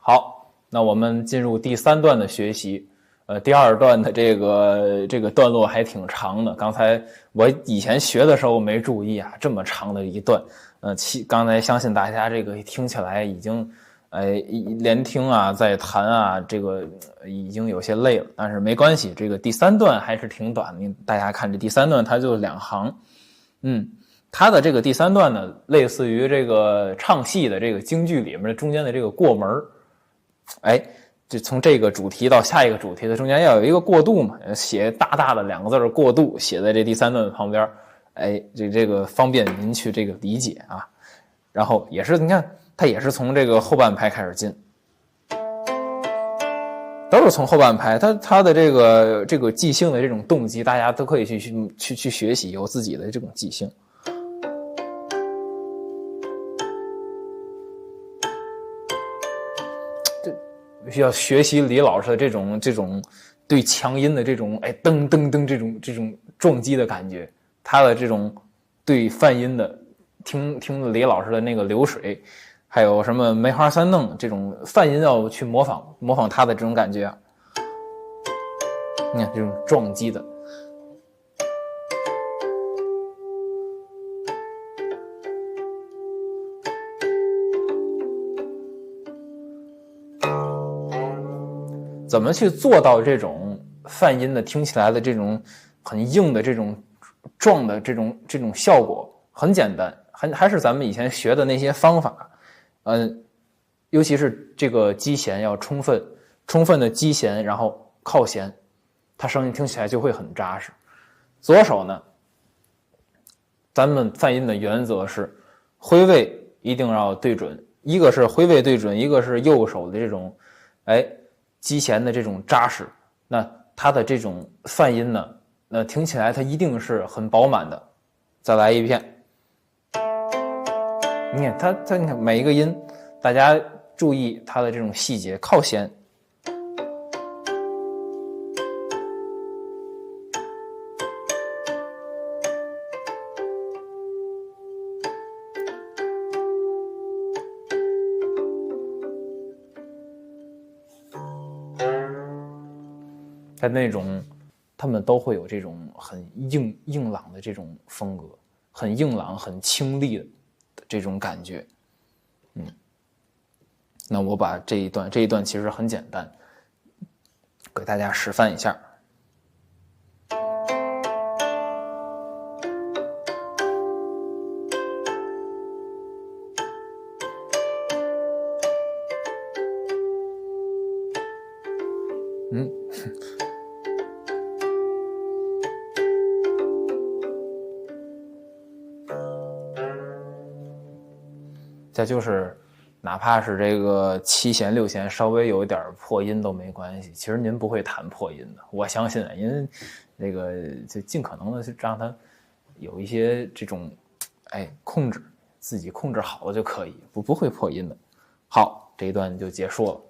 好，那我们进入第3段的学习。第2段的这个段落还挺长的，刚才我以前学的时候没注意啊，这么长的一段。刚才相信大家这个听起来已经连听啊再弹啊，这个已经有些累了，但是没关系，这个第3段还是挺短的。大家看这第3段它就2行。它的这个第3段呢，类似于这个唱戏的这个京剧里面的中间的这个过门，就从这个主题到下一个主题的中间要有一个过渡嘛，写大大的2个字过渡，写在这第3段旁边，这个方便您去这个理解啊。然后也是你看，它也是从这个后半拍开始进，都是从后半拍，它的这个即兴的这种动机，大家都可以去学习，有自己的这种即兴。需要学习李老师的这种对强音的这种噔噔噔这种撞击的感觉，他的这种对泛音的听李老师的那个流水，还有什么梅花三弄这种泛音要去模仿他的这种感觉啊。你看这种撞击的。怎么去做到这种泛音的听起来的这种很硬的这种撞的这种效果？很简单，还是咱们以前学的那些方法。尤其是这个击弦要充分的击弦，然后靠弦，它声音听起来就会很扎实。左手呢，咱们泛音的原则是挥位一定要对准，一个是挥位对准，一个是右手的这种击弦的这种扎实。那它的这种泛音呢，那听起来它一定是很饱满的。再来一遍，你看它你看每一个音，大家注意它的这种细节，靠弦。在那种他们都会有这种很硬朗的这种风格，很硬朗很清丽的这种感觉。那我把这一段其实很简单，给大家示范一下。再就是哪怕是这个7弦6弦稍微有一点破音都没关系，其实您不会弹破音的，我相信您这个就尽可能的去让它有一些这种控制，自己控制好了就可以，不会破音的。好，这一段就结束了。